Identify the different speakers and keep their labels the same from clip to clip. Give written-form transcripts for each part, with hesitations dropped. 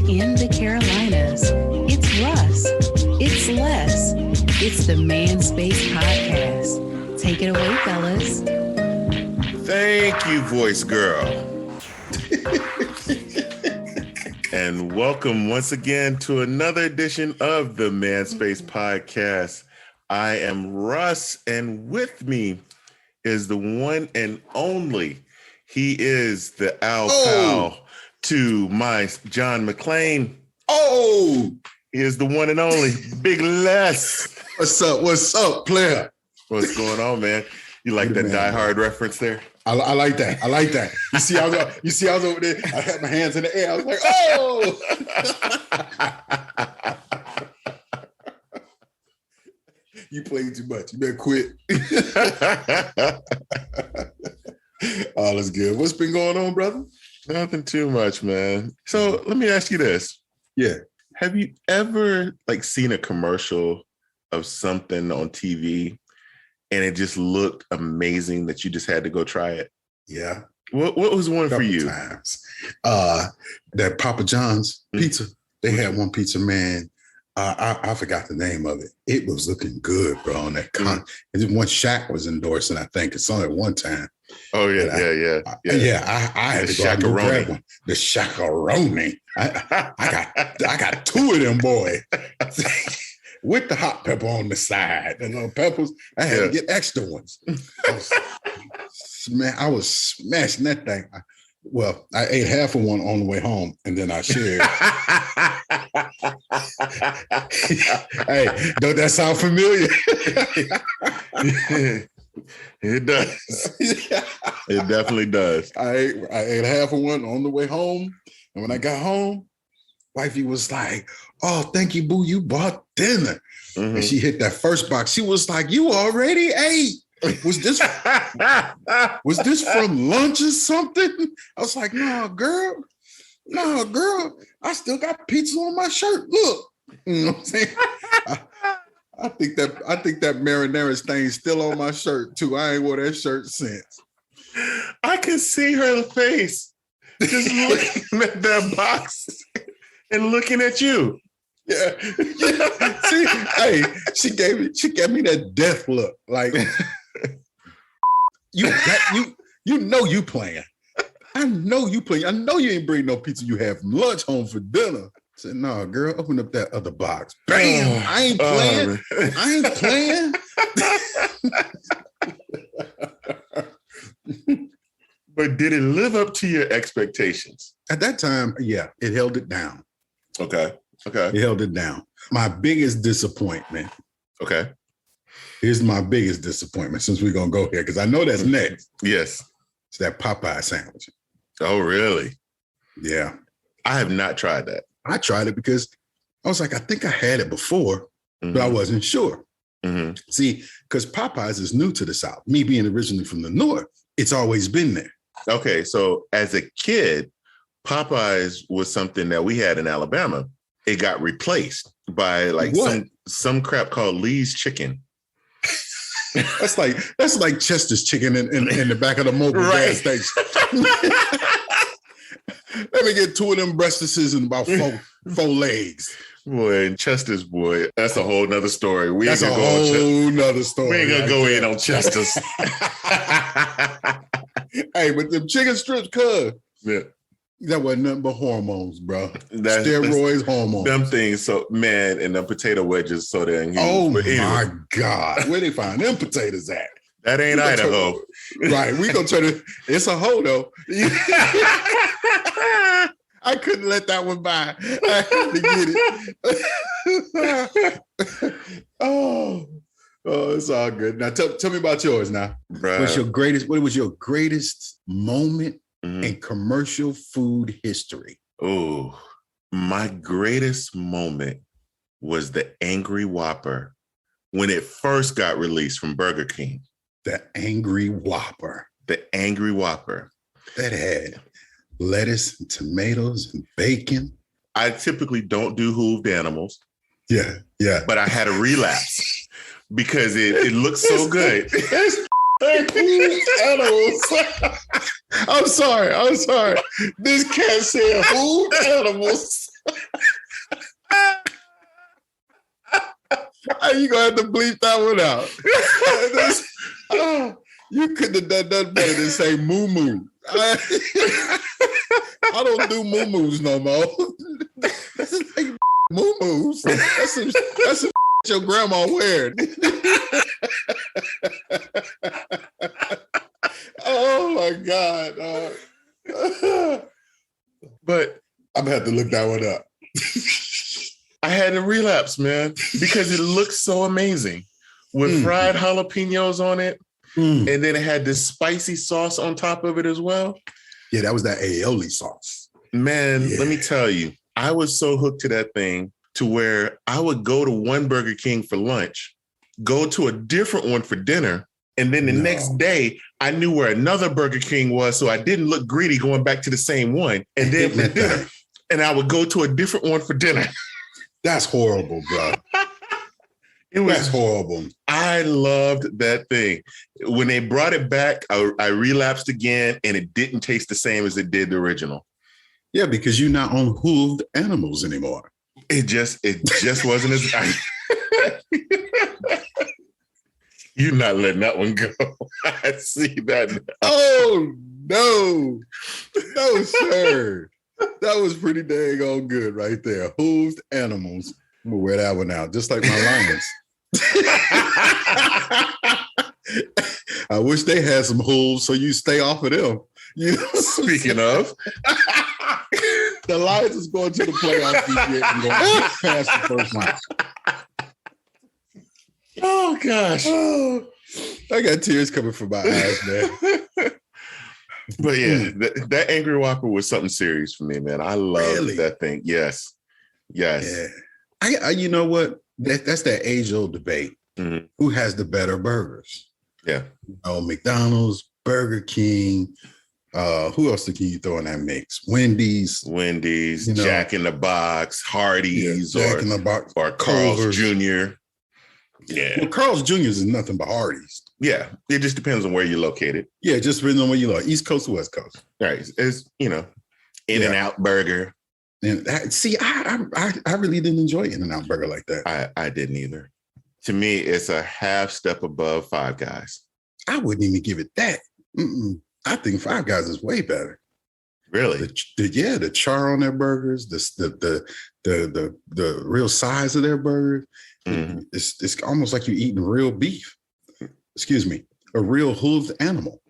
Speaker 1: in the Carolinas. It's Russ. It's Les. It's the Man Space Podcast. Take it away, fellas.
Speaker 2: Thank you, voice girl. And welcome once again to another edition of the Man Space Podcast. I am Russ, and with me is the one and only. He is the Al Pal to my John McClane.
Speaker 3: Oh,
Speaker 2: He is the one and only Big Les.
Speaker 3: what's up? What's up, player?
Speaker 2: What's going on, man? You like that Die Hard reference there?
Speaker 3: I like that. I like that. You see, I was over there. I had my hands in the air. I was like, oh. You played too much. You better quit. All is good. What's been going on, brother?
Speaker 2: Nothing too much, man. So let me ask you this.
Speaker 3: Yeah.
Speaker 2: Have you ever seen a commercial of something on TV and it just looked amazing that you just had to go try it?
Speaker 3: Yeah.
Speaker 2: What was one for you?
Speaker 3: Times. That Papa John's pizza. They had one pizza, man. I forgot the name of it. It was looking good, bro. On that And then one Shaq was endorsing, I think. It's only one time.
Speaker 2: Oh yeah,
Speaker 3: yeah. I had to go out and grab one. The Shakaroni. I got two of them, boy. With the hot pepper on the side and the peppers. I had to get extra ones. I was smashing that thing. I ate half of one on the way home, and then I shared. Hey, don't that sound familiar?
Speaker 2: It does. It definitely does.
Speaker 3: I ate half of one on the way home, and when I got home, wifey was like, "Oh, thank you, boo. You bought dinner." Mm-hmm. And she hit that first box. She was like, "You already ate. Was this from lunch or something?" I was like, No, girl. I still got pizza on my shirt. Look." You know what I'm saying? I think that marinara stain's still on my shirt too. I ain't wore that shirt since.
Speaker 2: I can see her face just looking at that box and looking at you.
Speaker 3: Yeah. See, hey, she gave me that death look. Like you know you playing. I know you playing. I know you ain't bring no pizza you have from lunch home for dinner. I said, "No, girl, open up that other box." Bam! I ain't playing. I ain't playing.
Speaker 2: But did it live up to your expectations?
Speaker 3: At that time, yeah, it held it down.
Speaker 2: Okay.
Speaker 3: It held it down. My biggest disappointment.
Speaker 2: Okay.
Speaker 3: Here's my biggest disappointment, since we're going to go here, because I know that's next.
Speaker 2: Yes.
Speaker 3: It's that Popeye sandwich.
Speaker 2: Oh, really?
Speaker 3: Yeah.
Speaker 2: I have not tried that.
Speaker 3: I tried it because I was like, I think I had it before, but I wasn't sure. Mm-hmm. See, because Popeyes is new to the South. Me being originally from the North, it's always been there.
Speaker 2: Okay. So as a kid, Popeyes was something that we had in Alabama. It got replaced by some crap called Lee's Chicken.
Speaker 3: That's like Chester's Chicken in the back of the mobile gas station. Let me get two of them breastises and about four legs.
Speaker 2: Boy, and Chester's, boy, that's a whole nother story.
Speaker 3: That's a whole nother story.
Speaker 2: We ain't gonna go in on Chester's.
Speaker 3: Hey, but them chicken strips,
Speaker 2: yeah.
Speaker 3: That wasn't nothing but hormones, bro. Steroids, hormones.
Speaker 2: Them things, so man, and the potato wedges, so they're huge.
Speaker 3: Oh my God. Where they find them potatoes at?
Speaker 2: That ain't Idaho.
Speaker 3: Right. We gonna turn it. It's a hoe though. I couldn't let that one by. I had to get it. Oh, it's all good. Now tell me about yours now.
Speaker 2: Right.
Speaker 3: What was your greatest moment in commercial food history?
Speaker 2: Oh, my greatest moment was the Angry Whopper when it first got released from Burger King.
Speaker 3: The Angry Whopper.
Speaker 2: The Angry Whopper.
Speaker 3: That had lettuce and tomatoes and bacon.
Speaker 2: I typically don't do hooved animals.
Speaker 3: Yeah.
Speaker 2: But I had a relapse because it looked so good.
Speaker 3: Animals. I'm sorry. This cat said hooved animals. You gonna have to bleep that one out. You couldn't have done nothing better than say moo moo. I don't do moo moos no more. That's like moo moos. That's some your grandma wearing. Oh my God.
Speaker 2: But
Speaker 3: I'm gonna have to look that one up.
Speaker 2: I had to relapse, man, because it looked so amazing with fried jalapenos on it. And then it had this spicy sauce on top of it as well.
Speaker 3: Yeah, that was that aioli sauce.
Speaker 2: Man, let me tell you, I was so hooked to that thing to where I would go to one Burger King for lunch, go to a different one for dinner, and then the next day, I knew where another Burger King was, so I didn't look greedy going back to the same one. And then for dinner, and I would go to a different one for dinner.
Speaker 3: That's horrible, bro. That's horrible.
Speaker 2: I loved that thing. When they brought it back, I relapsed again, and it didn't taste the same as it did the original.
Speaker 3: Yeah, because you're not on hooved animals anymore.
Speaker 2: It just wasn't as. You're not letting that one go. I see that now.
Speaker 3: Oh no, sir. That was pretty dang on good right there. Hooved animals. I'm gonna wear that one out, just like my lions. I wish they had some hooves so you stay off of them. You know,
Speaker 2: speaking of,
Speaker 3: the Lions is going to the playoffs this year and going past the first round.
Speaker 2: Oh gosh,
Speaker 3: I got tears coming from my eyes, man.
Speaker 2: But yeah, that Angry Whopper was something serious for me, man. I loved that thing. Yes.
Speaker 3: Yeah. I you know what? That's that age-old debate. Mm-hmm. Who has the better burgers?
Speaker 2: Yeah.
Speaker 3: McDonald's, Burger King. Who else can you throw in that mix? Wendy's,
Speaker 2: Jack in the Box, Hardee's,
Speaker 3: Jack in the Box,
Speaker 2: or Carl's Jr. Yeah.
Speaker 3: Well, Carl's Jr. is nothing but Hardee's.
Speaker 2: Yeah. It just depends on where you're located.
Speaker 3: Yeah, it just depends on where you are. East Coast or West Coast.
Speaker 2: Right. It's, In-N-Out Burger.
Speaker 3: And I really didn't enjoy In-N-Out Burger like that.
Speaker 2: I didn't either. To me, it's a half step above Five Guys.
Speaker 3: I wouldn't even give it that. I think Five Guys is way better.
Speaker 2: Really?
Speaker 3: The char on their burgers, the real size of their burgers. Mm-hmm. It's almost like you're eating real beef. Excuse me, a real hooved animal.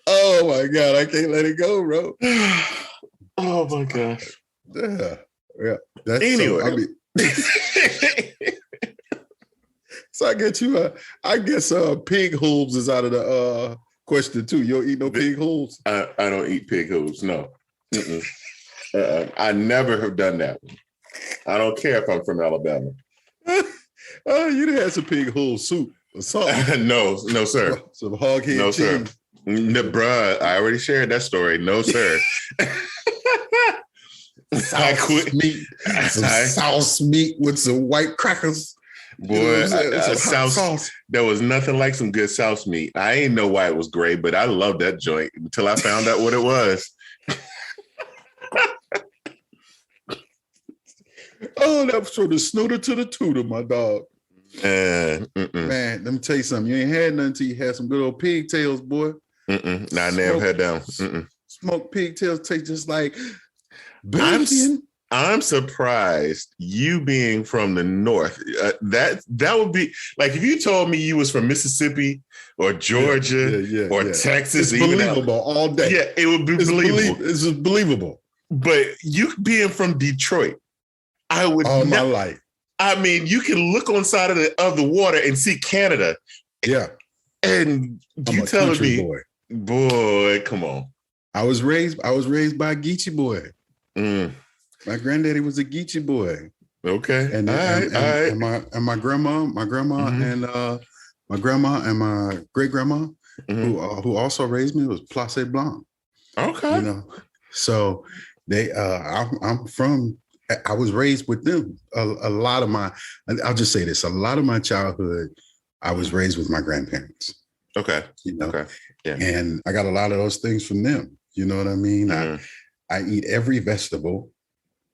Speaker 3: Oh my God, I can't let it go, bro.
Speaker 2: Oh my gosh.
Speaker 3: Yeah. That's
Speaker 2: anyway.
Speaker 3: So I get you. I guess pig hooves is out of the question too. You don't eat no pig hooves?
Speaker 2: I don't eat pig hooves. No. I never have done that. I don't care if I'm from Alabama.
Speaker 3: You'd have had some pig hoove soup or something.
Speaker 2: No, sir.
Speaker 3: Some hog head cheese.
Speaker 2: Sir. Bruh, I already shared that story. No, sir.
Speaker 3: Sauce meat with some white crackers.
Speaker 2: Boy, sauce. There was nothing like some good sauce meat. I ain't know why it was great, but I loved that joint until I found out what it was.
Speaker 3: Oh, that was from the snooter to the tooter, my dog. Man, let me tell you something. You ain't had nothing until you had some good old pigtails, boy.
Speaker 2: Nah, I never had down.
Speaker 3: Smoked pigtails taste just like
Speaker 2: bacon. I'm surprised you being from the North. That would be like if you told me you was from Mississippi or Georgia or Texas.
Speaker 3: It's believable all day.
Speaker 2: Yeah, it would be believable.
Speaker 3: It's just believable.
Speaker 2: But you being from Detroit, I would
Speaker 3: all my life.
Speaker 2: I mean, you can look on side of the water and see Canada.
Speaker 3: Yeah,
Speaker 2: and you telling me, boy, come on.
Speaker 3: I was raised by a Geechee boy. My granddaddy was a Geechee boy.
Speaker 2: Okay.
Speaker 3: And my grandma mm-hmm. and my grandma and my great grandma mm-hmm. who also raised me was Place Blanc.
Speaker 2: Okay.
Speaker 3: So they I was raised with them. A lot of my, I'll just say this, a lot of my childhood I was raised with my grandparents.
Speaker 2: Okay.
Speaker 3: You know,
Speaker 2: Okay. Yeah.
Speaker 3: and I got a lot of those things from them. You know what I mean? I eat every vegetable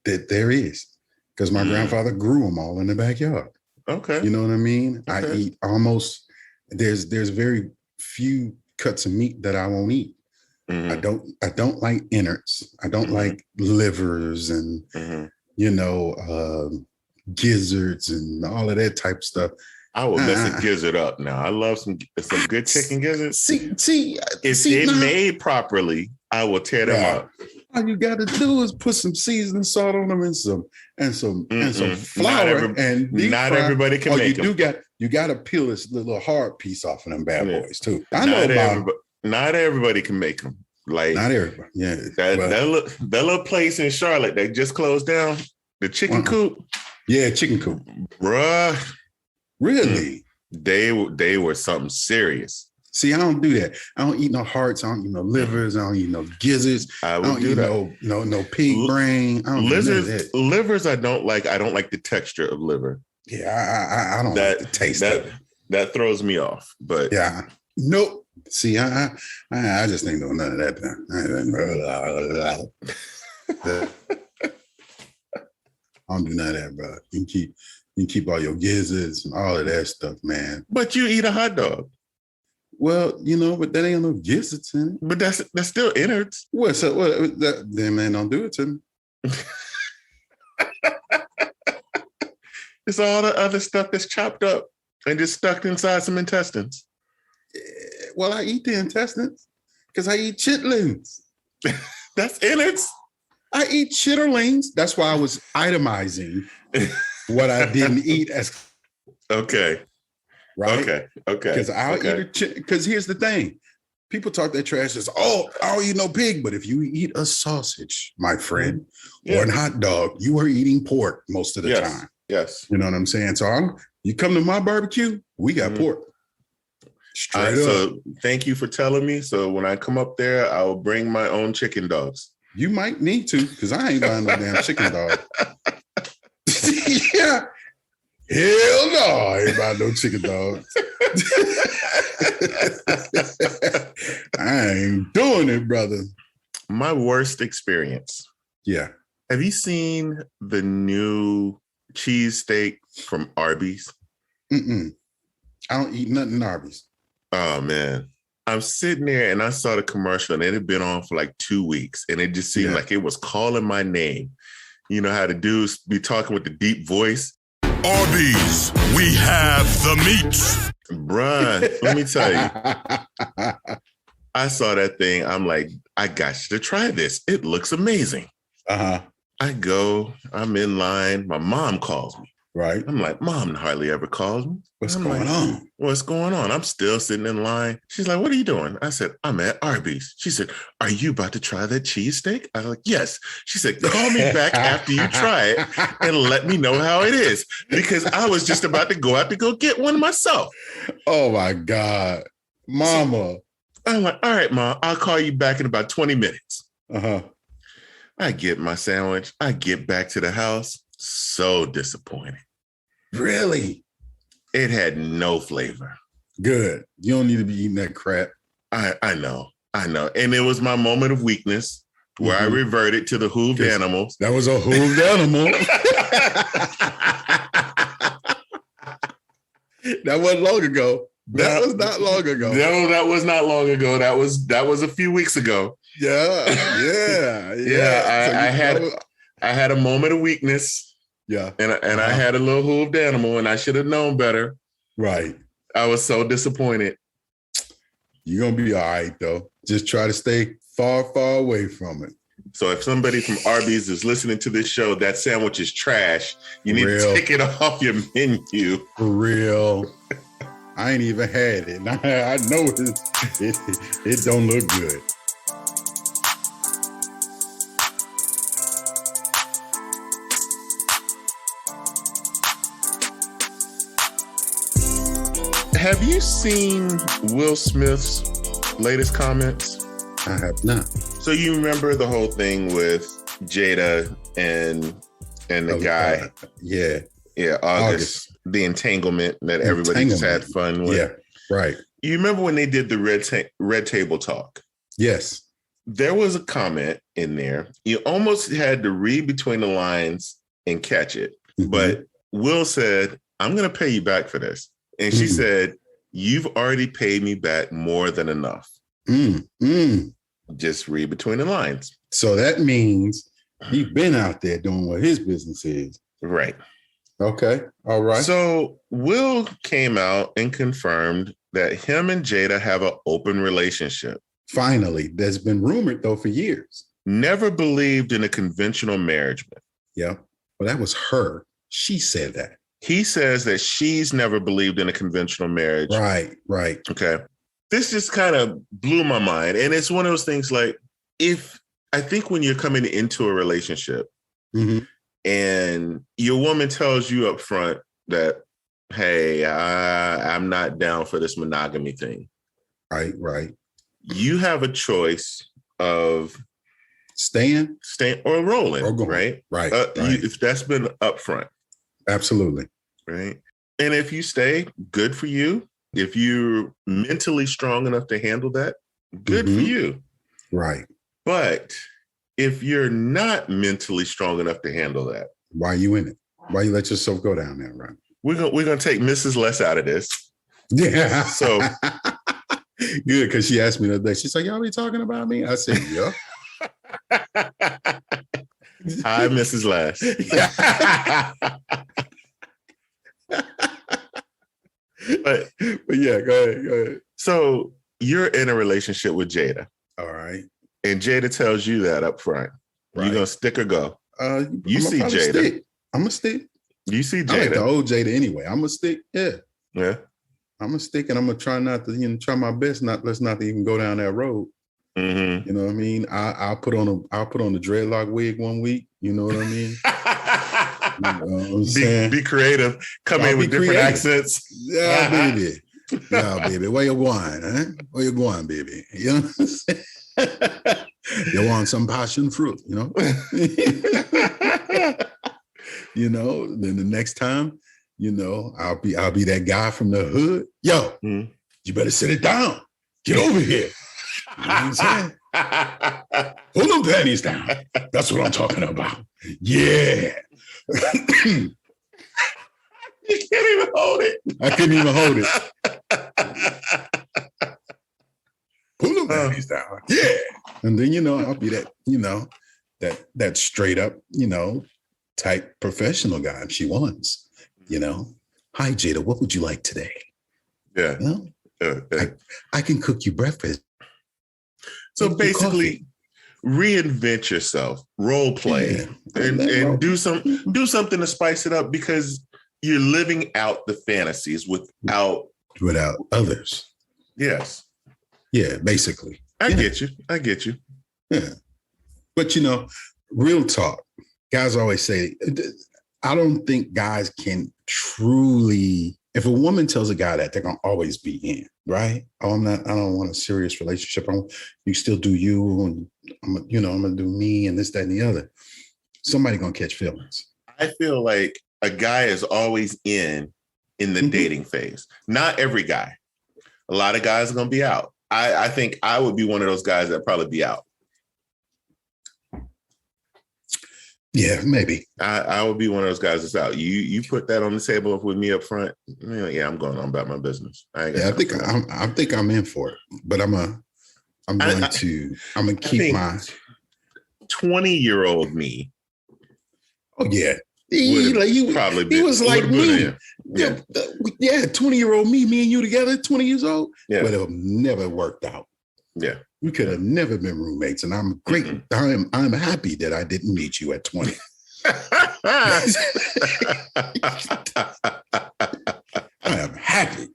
Speaker 3: that there is because my grandfather grew them all in the backyard.
Speaker 2: Okay.
Speaker 3: You know what I mean?
Speaker 2: Okay.
Speaker 3: I eat almost, there's very few cuts of meat that I won't eat. I don't like innards. I don't like livers and, gizzards and all of that type of stuff.
Speaker 2: I will mess a gizzard up now. I love some good chicken gizzards. If they're made properly, I will tear them up.
Speaker 3: All you got to do is put some seasoning salt on them and some flour and deep
Speaker 2: not
Speaker 3: fry.
Speaker 2: everybody can make them.
Speaker 3: You got to peel this little hard piece off of them bad boys too.
Speaker 2: Not everybody can make them. Like
Speaker 3: not everybody. Yeah,
Speaker 2: that little place in Charlotte that just closed down, the Chicken Coop.
Speaker 3: Yeah, Chicken Coop,
Speaker 2: bruh.
Speaker 3: Really?
Speaker 2: They were something serious.
Speaker 3: See, I don't do that. I don't eat no hearts. I don't eat no livers. I don't eat no gizzards. I don't eat no pig brain. I don't
Speaker 2: livers. I don't like. I don't like the texture of liver.
Speaker 3: Yeah, I don't like the taste of it.
Speaker 2: That throws me off. But
Speaker 3: yeah, nope. See, I just ain't doing none of that. I don't do none of that, bro. You can keep all your gizzards and all of that stuff, man.
Speaker 2: But you eat a hot dog.
Speaker 3: Well, but that ain't no gizzards in it.
Speaker 2: But that's still innards.
Speaker 3: Then man, don't do it to me.
Speaker 2: It's all the other stuff that's chopped up and just stuck inside some intestines.
Speaker 3: Well, I eat the intestines because I eat chitlins.
Speaker 2: That's innards.
Speaker 3: I eat chitterlings. That's why I was itemizing what I didn't eat as.
Speaker 2: Okay.
Speaker 3: Right.
Speaker 2: Okay.
Speaker 3: Because I'll eat because here's the thing. People talk that trash as, I don't eat no pig. But if you eat a sausage, my friend, or a hot dog, you are eating pork most of the time.
Speaker 2: Yes.
Speaker 3: You know what I'm saying? So you come to my barbecue, we got pork. Straight up.
Speaker 2: So thank you for telling me. So when I come up there, I will bring my own chicken dogs.
Speaker 3: You might need to, because I ain't buying no damn chicken dog. Yeah. Hell no, I ain't buying no chicken dogs. I ain't doing it, brother.
Speaker 2: My worst experience.
Speaker 3: Yeah.
Speaker 2: Have you seen the new cheesesteak from Arby's?
Speaker 3: I don't eat nothing Arby's.
Speaker 2: Oh, man. I'm sitting there and I saw the commercial and it had been on for like 2 weeks and it just seemed like it was calling my name. You know how the dudes be talking with the deep voice?
Speaker 4: Arby's, we have the meats.
Speaker 2: Bruh, let me tell you. I saw that thing. I'm like, I got you to try this. It looks amazing.
Speaker 3: Uh-huh.
Speaker 2: I go, I'm in line. My mom calls me.
Speaker 3: Right.
Speaker 2: I'm like, Mom hardly ever calls me.
Speaker 3: What's going on?
Speaker 2: What's going on? I'm still sitting in line. She's like, what are you doing? I said, I'm at Arby's. She said, are you about to try that cheesesteak? I was like, yes. She said, call me back after you try it and let me know how it is. Because I was just about to go out to go get one myself.
Speaker 3: Oh my God. Mama.
Speaker 2: I'm like, all right, Mom, I'll call you back in about 20 minutes.
Speaker 3: Uh-huh.
Speaker 2: I get my sandwich. I get back to the house. So disappointed.
Speaker 3: Really?
Speaker 2: It had no flavor.
Speaker 3: Good. You don't need to be eating that crap.
Speaker 2: I know. And it was my moment of weakness where I reverted to the hooved animals.
Speaker 3: That was a hooved animal. That wasn't long ago. That was not long ago.
Speaker 2: No, that was not long ago. That was a few weeks ago.
Speaker 3: Yeah.
Speaker 2: I had a moment of weakness.
Speaker 3: Yeah.
Speaker 2: And I had a little hooved animal and I should have known better.
Speaker 3: Right.
Speaker 2: I was so disappointed.
Speaker 3: You're going to be all right, though. Just try to stay far, far away from it.
Speaker 2: So if somebody from Arby's is listening to this show, that sandwich is trash. You need to take it off your menu.
Speaker 3: For real. I ain't even had it. I know it don't look good.
Speaker 2: Have you seen Will Smith's latest comments?
Speaker 3: I have not.
Speaker 2: So you remember the whole thing with Jada and the guy?
Speaker 3: Yeah.
Speaker 2: Yeah, August. The entanglement that everybody just had fun with.
Speaker 3: Yeah, right.
Speaker 2: You remember when they did the red table talk?
Speaker 3: Yes.
Speaker 2: There was a comment in there. You almost had to read between the lines and catch it.
Speaker 3: Mm-hmm.
Speaker 2: But Will said, I'm going to pay you back for this. And she said, you've already paid me back more than enough. Just read between the lines.
Speaker 3: So that means he's been out there doing what his business is.
Speaker 2: Right.
Speaker 3: Okay. All right.
Speaker 2: So Will came out and confirmed that him and Jada have an open relationship.
Speaker 3: Finally, that's been rumored though for years.
Speaker 2: Never believed in a conventional marriage.
Speaker 3: Yeah. Well, that was her. She said that.
Speaker 2: He says that she's never believed in a conventional marriage.
Speaker 3: Right. Right.
Speaker 2: Okay. This just kind of blew my mind. And it's one of those things like, I think when you're coming into a relationship and your woman tells you up front that, hey, I'm not down for this monogamy thing.
Speaker 3: Right. Right.
Speaker 2: You have a choice of
Speaker 3: staying
Speaker 2: or rolling,
Speaker 3: or going.
Speaker 2: Right?
Speaker 3: Right.
Speaker 2: If that's been upfront.
Speaker 3: Absolutely.
Speaker 2: Right. And if you stay, good for you. If you're mentally strong enough to handle that, good for you.
Speaker 3: Right.
Speaker 2: But if you're not mentally strong enough to handle that,
Speaker 3: why are you in it? Why you let yourself go down there, right?
Speaker 2: We're gonna take Mrs. Les out of this.
Speaker 3: Yeah.
Speaker 2: So
Speaker 3: good, because she asked me the other day. She's like, "Y'all be talking about me?" I said, "Yeah."
Speaker 2: Hi, Mrs. Les. but
Speaker 3: yeah, go ahead.
Speaker 2: So you're in a relationship with Jada.
Speaker 3: All right.
Speaker 2: And Jada tells you that up front. Right. You gonna stick or go? You see Jada.
Speaker 3: Stick. I'm gonna stick.
Speaker 2: You see Jada.
Speaker 3: I like the old Jada anyway. I'm gonna stick. Yeah.
Speaker 2: Yeah.
Speaker 3: I'm gonna stick, and I'm gonna try not to, try my best let's not even go down that road.
Speaker 2: Mm-hmm.
Speaker 3: You know what I mean? I'll put on the dreadlock wig one week. You know what I mean?
Speaker 2: Be creative. Come in with different accents.
Speaker 3: Yeah, baby. Yeah, baby. Where you going? Huh? Where you going, baby? You know what I'm saying? You want some passion fruit, Then the next time, I'll be that guy from the hood. Yo, you better sit it down. Get over here. You know what I'm saying? Pull them panties down. That's what I'm talking about. Yeah.
Speaker 2: You can't even hold it.
Speaker 3: I couldn't even hold it. Pull them panties down. Yeah. And then, I'll be that, that straight up, type professional guy if she wants, Hi, Jada, what would you like today?
Speaker 2: Yeah.
Speaker 3: I can cook you breakfast.
Speaker 2: So basically, reinvent yourself, role play, and do something to spice it up, because you're living out the fantasies without
Speaker 3: others.
Speaker 2: Yes.
Speaker 3: Yeah, basically.
Speaker 2: I get you.
Speaker 3: Yeah. But real talk, guys always say, I don't think guys can truly, if a woman tells a guy that, they're gonna always be in, right? I don't want a serious relationship. You still do you, and I'm gonna do me, and this, that, and the other. Somebody gonna catch feelings.
Speaker 2: I feel like a guy is always in the dating phase. Not every guy. A lot of guys are gonna be out. I think I would be one of those guys that probably be out.
Speaker 3: Yeah, maybe.
Speaker 2: I would be one of those guys that's out. You put that on the table with me up front. Yeah, I'm going on about my business. I
Speaker 3: think I'm in for it, but I'm gonna keep my
Speaker 2: 20-year-old me.
Speaker 3: Oh yeah.
Speaker 2: He
Speaker 3: was like me. Yeah, 20-year-old me and you together, 20 years old.
Speaker 2: Yeah.
Speaker 3: But it have never worked out.
Speaker 2: Yeah.
Speaker 3: We could have never been roommates. And I'm great. I'm happy that I didn't meet you at 20. I am happy.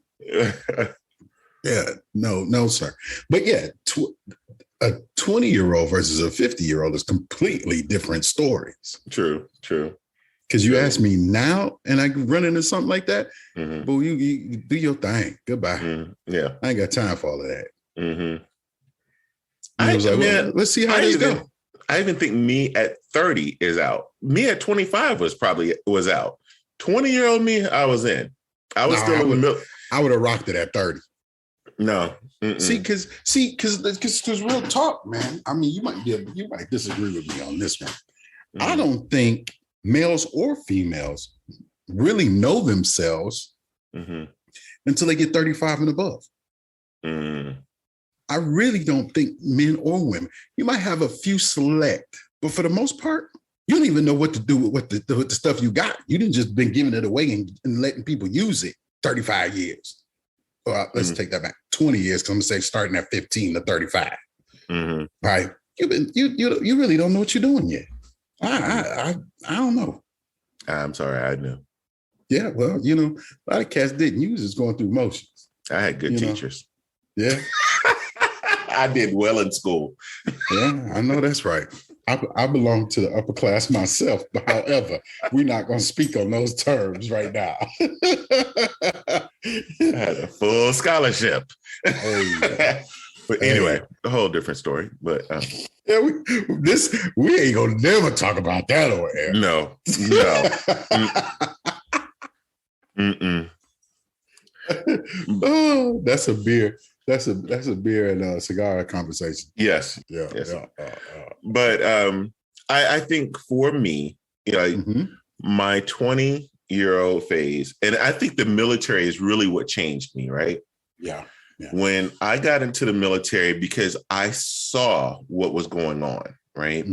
Speaker 3: Yeah, no, sir. But yeah, a 20-year-old versus a 50-year-old is completely different stories.
Speaker 2: True.
Speaker 3: Because you ask me now, and I run into something like that, but you do your thing. Goodbye.
Speaker 2: Yeah,
Speaker 3: I ain't got time for all of that.
Speaker 2: Let's
Speaker 3: see how this goes.
Speaker 2: I even think me at 30 is out. Me at 25 was out. 20-year-old me, I was in. I was still in the middle.
Speaker 3: I would have rocked it at 30.
Speaker 2: No.
Speaker 3: Mm-mm. Because real talk, man. I mean, you might disagree with me on this one. Mm-hmm. I don't think males or females really know themselves until they get 35 and above. I really don't think men or women. You might have a few select, but for the most part, you don't even know what to do with the stuff you got. You didn't just been giving it away and letting people use it 35 years. Let's take that back. 20 years, because I'm gonna say starting at 15 to 35. Right? You really don't know what you're doing yet. I don't know.
Speaker 2: I'm sorry, I knew.
Speaker 3: Yeah, well, a lot of cats didn't use it, going through motions.
Speaker 2: I had good teachers.
Speaker 3: Yeah.
Speaker 2: I did well in school.
Speaker 3: Yeah, I know that's right. I belong to the upper class myself, but however, we're not going to speak on those terms right now.
Speaker 2: I had a full scholarship. But anyway, a whole different story. But
Speaker 3: yeah, we ain't gonna never talk about that on air.
Speaker 2: No.
Speaker 3: Oh, that's a beer. That's a beer and a cigar conversation.
Speaker 2: Yes.
Speaker 3: Yeah.
Speaker 2: Yes. But I think for me, my 20-year-old phase, and I think the military is really what changed me, right?
Speaker 3: Yeah.
Speaker 2: When I got into the military, because I saw what was going on, right?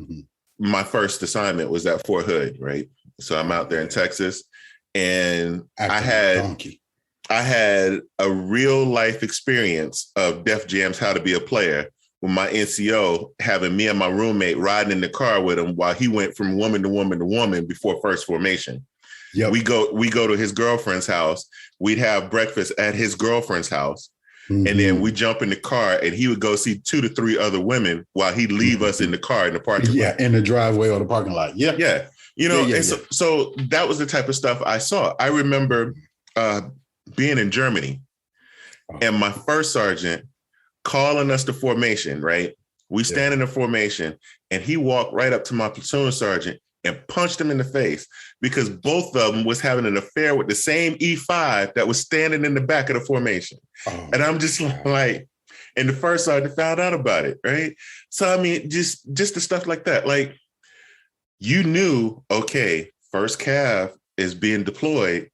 Speaker 2: My first assignment was at Fort Hood, right? So I'm out there in Texas, and I had a real life experience of Def Jam's How to Be a Player with my NCO having me and my roommate riding in the car with him while he went from woman to woman to woman before first formation. Yep. We go to his girlfriend's house. We'd have breakfast at his girlfriend's house. And then we jump in the car and he would go see 2 to 3 other women while he'd leave us in the car in the parking lot.
Speaker 3: Yeah, in the driveway or the parking lot. Yeah.
Speaker 2: Yeah. So that was the type of stuff I saw. I remember being in Germany and my first sergeant calling us to formation, right? We stand in the formation and he walked right up to my platoon sergeant and punched him in the face because both of them was having an affair with the same E5 that was standing in the back of the formation. And I'm just like, and the first sergeant found out about it, right? So, I mean, just the stuff like that. Like, you knew, okay, first Cav is being deployed,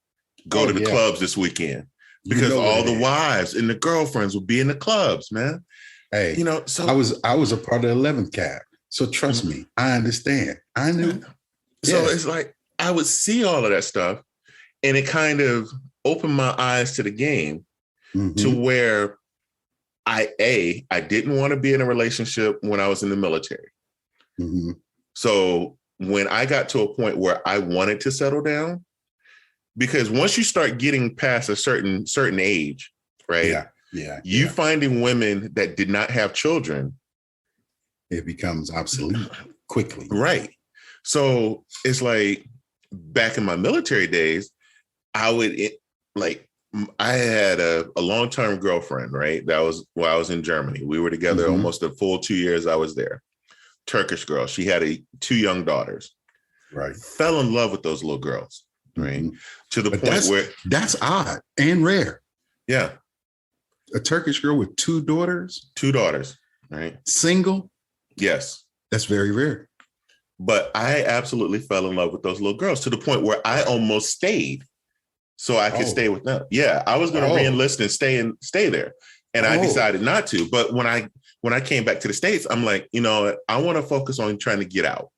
Speaker 2: go to the clubs this weekend. Because all the wives and the girlfriends would be in the clubs, man.
Speaker 3: Hey,
Speaker 2: so
Speaker 3: I was a part of the 11th Cav. So trust me, I understand. I knew.
Speaker 2: So it's like I would see all of that stuff, and it kind of opened my eyes to the game to where I didn't want to be in a relationship when I was in the military. So when I got to a point where I wanted to settle down, because once you start getting past a certain age, right? You finding women that did not have children,
Speaker 3: it becomes obsolete quickly.
Speaker 2: Right. So it's like back in my military days, I had a long-term girlfriend, right? That was while I was in Germany. We were together almost a full 2 years I was there. Turkish girl. She had 2 young daughters.
Speaker 3: Right.
Speaker 2: Fell in love with those little girls. Right. To the point where
Speaker 3: that's odd and rare.
Speaker 2: Yeah.
Speaker 3: A Turkish girl with 2 daughters.
Speaker 2: 2 daughters. Right.
Speaker 3: Single.
Speaker 2: Yes.
Speaker 3: That's very rare.
Speaker 2: But I absolutely fell in love with those little girls to the point where I almost stayed so I could stay with them. Yeah, I was going to re-enlist and stay there. And I decided not to. But when I came back to the States, I'm like, I want to focus on trying to get out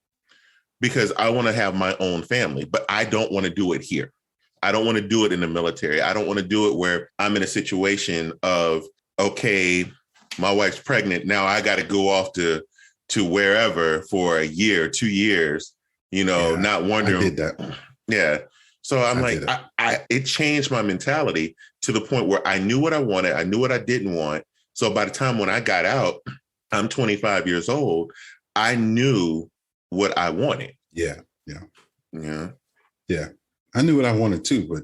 Speaker 2: because I want to have my own family, but I don't want to do it here. I don't want to do it in the military. I don't want to do it where I'm in a situation of, okay, my wife's pregnant. Now I got to go off to wherever for a year, 2 years, not wondering.
Speaker 3: I did that.
Speaker 2: Yeah. So I'm it changed my mentality to the point where I knew what I wanted. I knew what I didn't want. So by the time when I got out, I'm 25 years old. I knew what I wanted.
Speaker 3: Yeah. I knew what I wanted too, but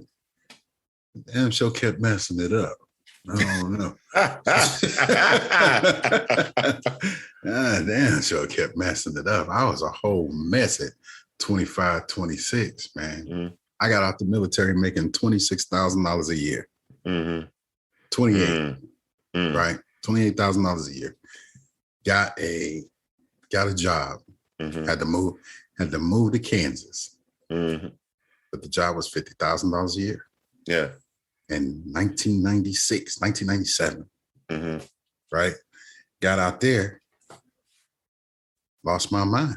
Speaker 3: damn sure kept messing it up. I don't know. Damn sure kept messing it up. I was a whole mess at 25, 26, man. I got out the military making $26,000 a year.
Speaker 2: Mm-hmm.
Speaker 3: 28,
Speaker 2: Mm-hmm.
Speaker 3: right? $28,000 a year. Got a job.
Speaker 2: Mm-hmm.
Speaker 3: Had to move to Kansas.
Speaker 2: Mm-hmm.
Speaker 3: But the job was $50,000 a year.
Speaker 2: Yeah.
Speaker 3: In 1997.
Speaker 2: Mm-hmm.
Speaker 3: Right? Got out there, lost my mind.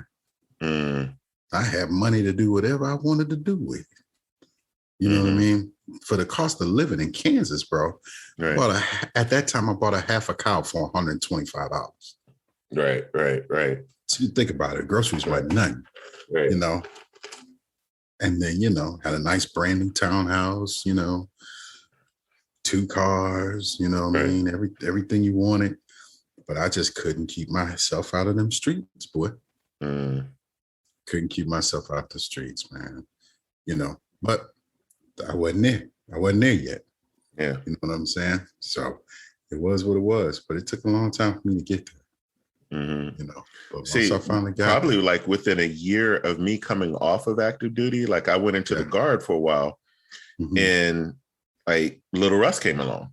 Speaker 2: Mm-hmm.
Speaker 3: I had money to do whatever I wanted to do with. You know what I mean? For the cost of living in Kansas, bro.
Speaker 2: Right.
Speaker 3: At that time, I bought a half a cow for $125.
Speaker 2: Right.
Speaker 3: So you think about it, groceries were nothing.
Speaker 2: Right.
Speaker 3: You know. And then, had a nice brand new townhouse, 2 cars, you know what I mean? Everything you wanted. But I just couldn't keep myself out of them streets, boy. Couldn't keep myself out the streets, man. But I wasn't there. I wasn't there yet.
Speaker 2: Yeah.
Speaker 3: You know what I'm saying? So it was what it was, but it took a long time for me to get there. But once I finally got
Speaker 2: probably
Speaker 3: there,
Speaker 2: like within a year of me coming off of active duty, like I went into the Guard for a while, and like little Russ came along.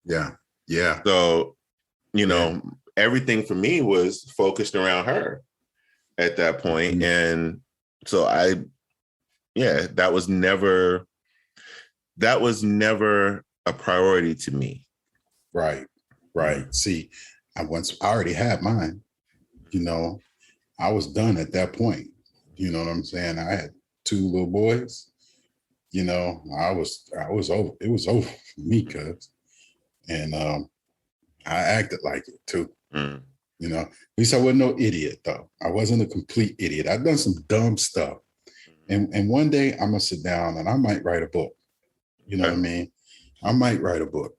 Speaker 3: Yeah.
Speaker 2: So, everything for me was focused around her at that point. And so that was never a priority to me.
Speaker 3: Right. See, I already had mine. I was done at that point. You know what I'm saying? I had 2 little boys. I was over. It was over for me, cuz. And I acted like it too. At least I wasn't no idiot though. I wasn't a complete idiot. I've done some dumb stuff. And one day I'm gonna sit down and I might write a book. You know what I mean? I might write a book.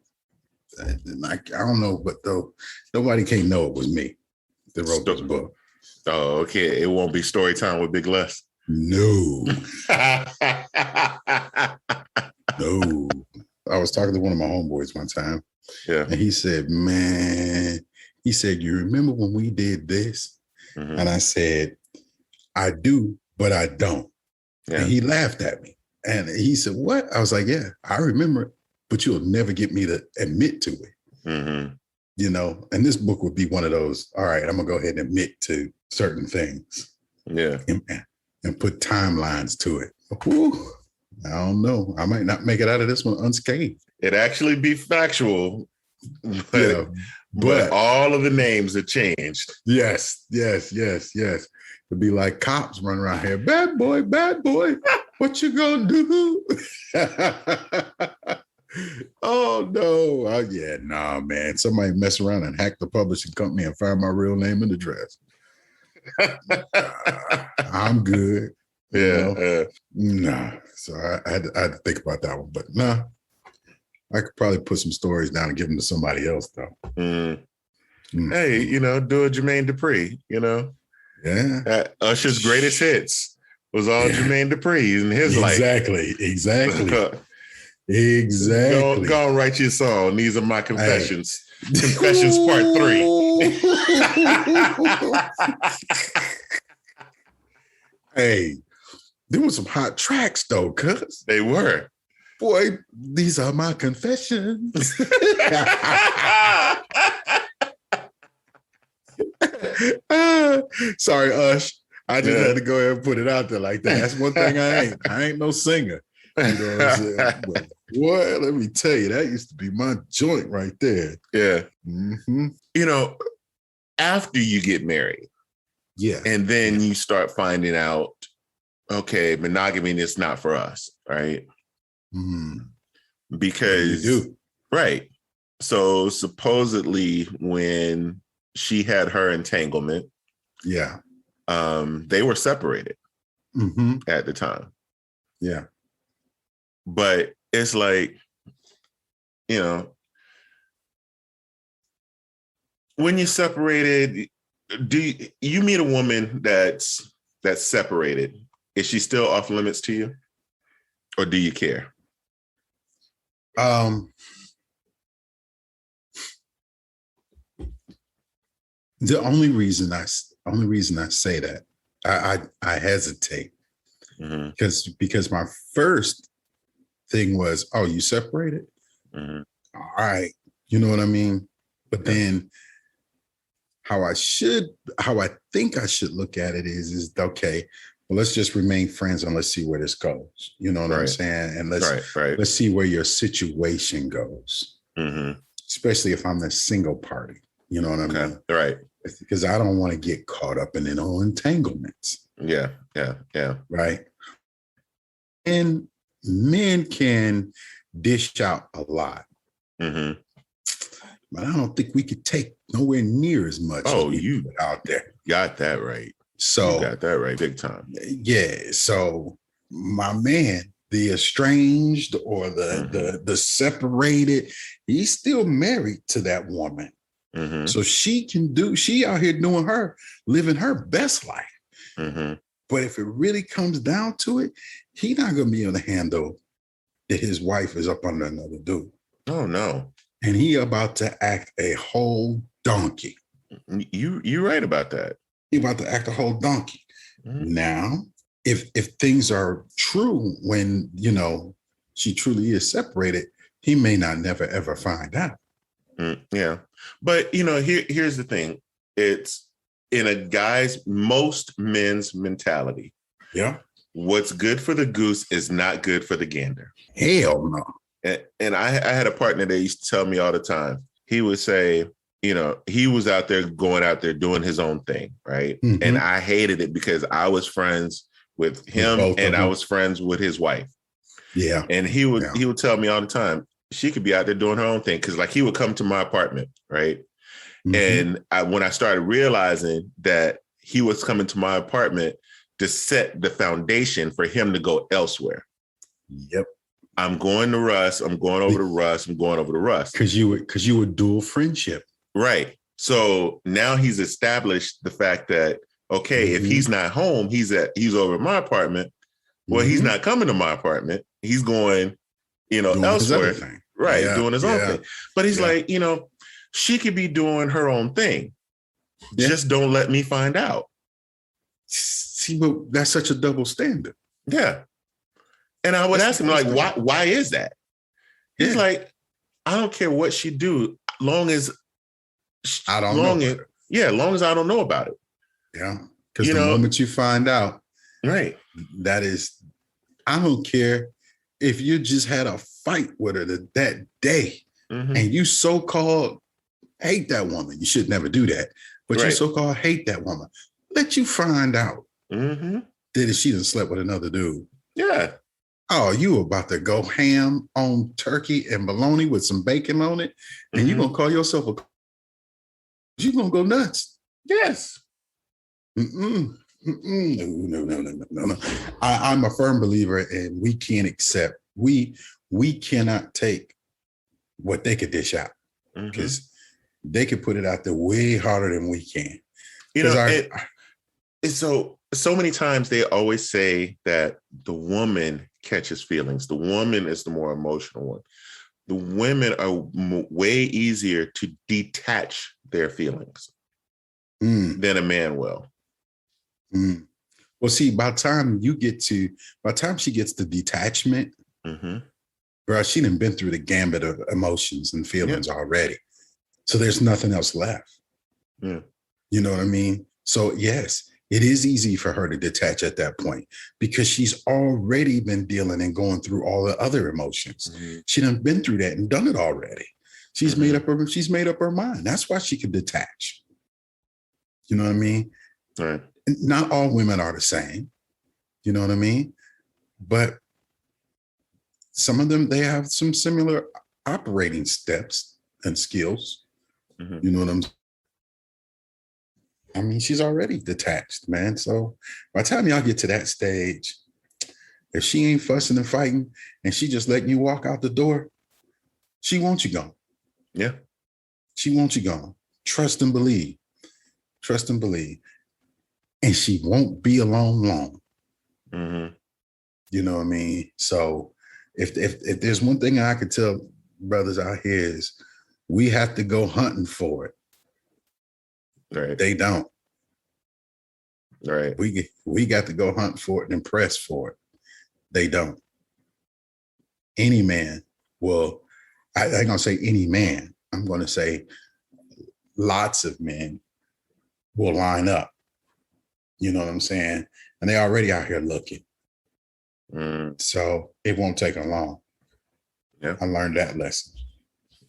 Speaker 3: And I don't know, but though nobody can know it was me that wrote this book.
Speaker 2: Oh, okay. It won't be story time with Big Les.
Speaker 3: No. No. I was talking to one of my homeboys one time.
Speaker 2: Yeah.
Speaker 3: And he said, you remember when we did this? And I said, I do, but I don't. Yeah. And he laughed at me. And he said, what? I was like, yeah, I remember it, but you'll never get me to admit to it. And this book would be one of those, all right, I'm going to go ahead and admit to certain things.
Speaker 2: Yeah.
Speaker 3: And put timelines to it. Whew, I don't know. I might not make it out of this one unscathed.
Speaker 2: It actually be factual, but all of the names have changed.
Speaker 3: Yes. It'd be like cops running around here. Bad boy, what you gonna do? Oh no. Nah, man. Somebody mess around and hack the publishing company and find my real name and address. I'm good. Nah. So I had to think about that one, but nah. I could probably put some stories down and give them to somebody else though.
Speaker 2: Hey, do a Jermaine Dupri,
Speaker 3: Yeah.
Speaker 2: Usher's greatest hits was all Jermaine Dupri in his life.
Speaker 3: Exactly.
Speaker 2: Go and write your song. These are my confessions. Hey. Confessions Part 3.
Speaker 3: Hey, there were some hot tracks though, cuz.
Speaker 2: They were.
Speaker 3: Boy, these are my confessions. Sorry, Ush. I just had to go ahead and put it out there like that. That's one thing I ain't. I ain't no singer. You know what I'm saying? But boy, let me tell you, that used to be my joint right there.
Speaker 2: Yeah. After you get married.
Speaker 3: Yeah.
Speaker 2: And then you start finding out, okay, monogamy is not for us, right? Because
Speaker 3: you do.
Speaker 2: Right. So supposedly when she had her entanglement, they were separated at the time.
Speaker 3: Yeah.
Speaker 2: But it's like, when you're separated, do you meet a woman that's separated? Is she still off limits to you? Or do you care?
Speaker 3: The only reason I say that, I hesitate Because my first thing was, oh, you separated? All right. You know what I mean? But then how I think I should look at it is okay, well, let's just remain friends and let's see where this goes. You know what I'm saying? And let's see where your situation goes. Especially if I'm the single party. You know what I mean?
Speaker 2: Right.
Speaker 3: Because I don't want to get caught up in all entanglements.
Speaker 2: Yeah.
Speaker 3: Right. And men can dish out a lot. But I don't think we could take nowhere near as much as you put out there.
Speaker 2: Got that right.
Speaker 3: So
Speaker 2: you got that right, big time.
Speaker 3: Yeah. So my man, the estranged or the separated, he's still married to that woman. So she out here living her best life. But if it really comes down to it, he's not gonna be able to handle that his wife is up under another dude.
Speaker 2: Oh no.
Speaker 3: And he about to act a whole donkey.
Speaker 2: You're right about that.
Speaker 3: He about to act a whole donkey. Now, if things are true when, she truly is separated, he may not never, ever find out.
Speaker 2: Yeah. But, here's the thing. It's in most men's mentality.
Speaker 3: Yeah.
Speaker 2: What's good for the goose is not good for the gander.
Speaker 3: Hell no.
Speaker 2: And I had a partner that used to tell me all the time. He would say, he was going out there doing his own thing, right? And I hated it because I was friends with him and I was friends with his wife.
Speaker 3: Yeah.
Speaker 2: And he would tell me all the time, she could be out there doing her own thing. Cause like he would come to my apartment, right? And when I started realizing that he was coming to my apartment to set the foundation for him to go elsewhere.
Speaker 3: Yep.
Speaker 2: I'm going to Russ. I'm going over to Russ. I'm going over to Russ.
Speaker 3: Because you were dual friendship.
Speaker 2: Right. So now he's established the fact that, okay, if he's not home, he's over at my apartment. Well, he's not coming to my apartment. He's going, doing elsewhere. Right. Yeah, doing his own thing. But he's like, she could be doing her own thing. Yeah. Just don't let me find out.
Speaker 3: See, but that's such a double standard.
Speaker 2: Yeah. And I would ask him, like, why is that? He's like, I don't care what she do, long as I don't know. Long as I don't know about it.
Speaker 3: Yeah. Because the moment you find out,
Speaker 2: right.
Speaker 3: That is, I don't care if you just had a fight with her that day and you so-called hate that woman. You should never do that. But you so-called hate that woman. Let you find out that she done slept with another dude.
Speaker 2: Yeah.
Speaker 3: Oh, you about to go ham on turkey and bologna with some bacon on it, and you're gonna call yourself you're gonna go nuts.
Speaker 2: Yes.
Speaker 3: No. I'm a firm believer, and we can't accept. We cannot take what they could dish out because they could put it out there way harder than we can.
Speaker 2: So many times they always say that the woman catches feelings. The woman is the more emotional one. The women are way easier to detach their feelings than a man will. Well,
Speaker 3: see, by the time she gets the detachment, bro, she done been through the gambit of emotions and feelings already. So there's nothing else left.
Speaker 2: Yeah.
Speaker 3: You know what I mean? So yes, it is easy for her to detach at that point because she's already been dealing and going through all the other emotions. She done been through that and done it already. She's made up her mind. That's why she can detach. You know what I mean?
Speaker 2: Right.
Speaker 3: Not all women are the same. You know what I mean? But some of them, they have some similar operating steps and skills. You know what I'm saying? I mean, she's already detached, man. So by the time y'all get to that stage, if she ain't fussing and fighting and she just letting you walk out the door, she wants you gone.
Speaker 2: Yeah.
Speaker 3: She wants you gone. Trust and believe. Trust and believe. And she won't be alone long. You know what I mean? So if there's one thing I could tell brothers out here is we have to go hunting for it.
Speaker 2: Right.
Speaker 3: They don't.
Speaker 2: Right.
Speaker 3: We got to go hunt for it and press for it. They don't. Any man will, I ain't gonna say any man, I'm gonna say lots of men will line up. You know what I'm saying? And they already out here looking. So it won't take them long.
Speaker 2: Yeah.
Speaker 3: I learned that lesson.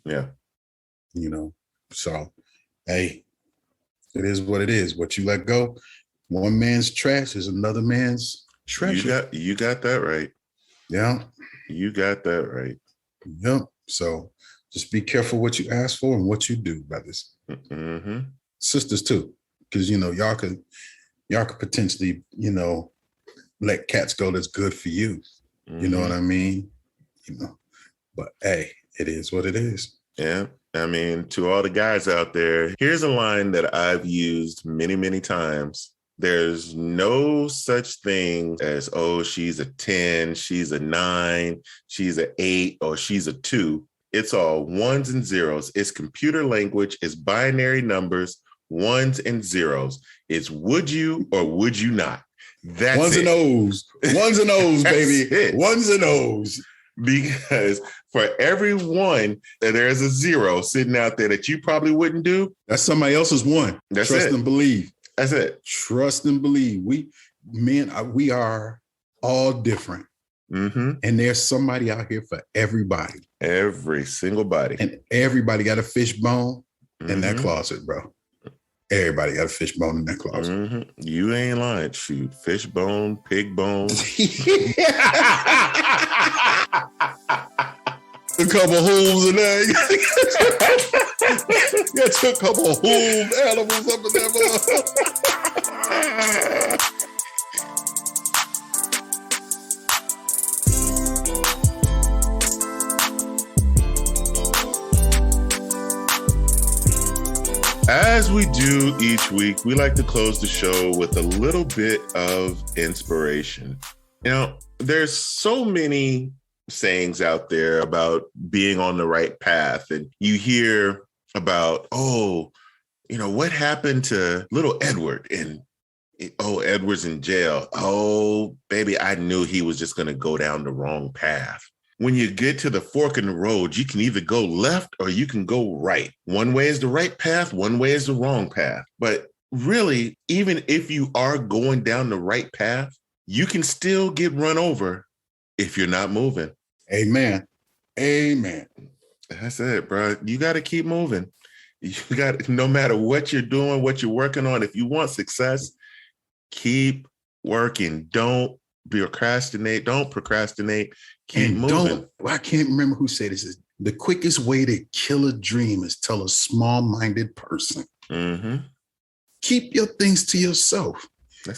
Speaker 2: Yeah.
Speaker 3: You know, so hey, it is what it is. What you let go, one man's trash is another man's treasure.
Speaker 2: You got that right.
Speaker 3: Yeah.
Speaker 2: You got that right.
Speaker 3: Yep. So just be careful what you ask for and what you do, brothers.
Speaker 2: Mm-hmm.
Speaker 3: Sisters too. Because y'all could potentially, let cats go that's good for you. You know what I mean? But hey, it is what it is.
Speaker 2: Yeah. I mean, to all the guys out there, here's a line that I've used many, many times. There's no such thing as, oh, she's a 10, she's a 9, she's an 8, or she's a 2. It's all ones and zeros. It's computer language. It's binary numbers, ones and zeros. It's would you or would you not? That's
Speaker 3: ones
Speaker 2: it.
Speaker 3: And O's. Ones and O's, baby.
Speaker 2: It.
Speaker 3: Ones and O's.
Speaker 2: Because for every one, there's a 0 sitting out there that you probably wouldn't do.
Speaker 3: That's somebody else's one.
Speaker 2: That's
Speaker 3: Trust
Speaker 2: it.
Speaker 3: and believe.
Speaker 2: That's it.
Speaker 3: Trust and believe. We are all different.
Speaker 2: Mm-hmm.
Speaker 3: And there's somebody out here for everybody.
Speaker 2: Every single body.
Speaker 3: And everybody got a fishbone in that closet, bro. Everybody got a fishbone in that closet.
Speaker 2: Mm-hmm. You ain't lying. Shoot, fishbone, pig bone.
Speaker 3: A couple hooves in there. Got a couple hooves animals up in there.
Speaker 2: As we do each week, we like to close the show with a little bit of inspiration. There's so many sayings out there about being on the right path. And you hear about, what happened to little Edward? And, Edward's in jail. Oh, baby, I knew he was just going to go down the wrong path. When you get to the fork in the road, you can either go left or you can go right. One way is the right path, one way is the wrong path. But really, even if you are going down the right path, you can still get run over if you're not moving.
Speaker 3: Amen. Amen.
Speaker 2: That's it, bro. You got to keep moving. You got, no matter what you're doing, what you're working on, if you want success, keep working. Don't procrastinate. Keep moving.
Speaker 3: I can't remember who said this. The quickest way to kill a dream is tell a small-minded person.
Speaker 2: Mm-hmm.
Speaker 3: Keep your things to yourself.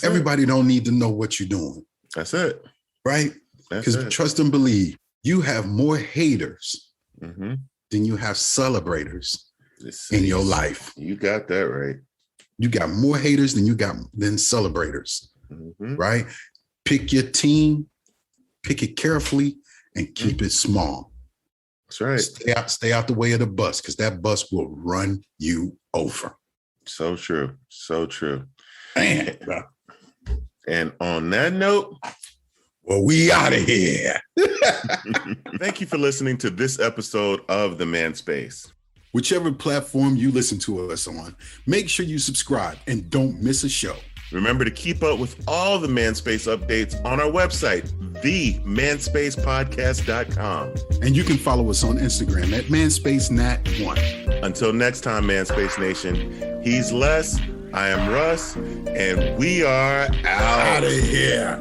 Speaker 3: Everybody don't need to know what you're doing.
Speaker 2: That's it.
Speaker 3: Right? Because trust and believe, you have more haters than you have celebrators in your life.
Speaker 2: You got that right.
Speaker 3: You got more haters than celebrators. Right? Pick your team, pick it carefully, and keep it small.
Speaker 2: That's right.
Speaker 3: Stay out the way of the bus, because that bus will run you over.
Speaker 2: So true. So true.
Speaker 3: Man, bro.
Speaker 2: And on that note,
Speaker 3: well, we out of here.
Speaker 2: Thank you for listening to this episode of The Man Space.
Speaker 3: Whichever platform you listen to us on, make sure you subscribe and don't miss a show.
Speaker 2: Remember to keep up with all the Manspace updates on our website, themanspacepodcast.com.
Speaker 3: And you can follow us on Instagram at manspacenat1.
Speaker 2: Until next time, Manspace Nation, he's Les, I am Russ, and we are out
Speaker 3: of here.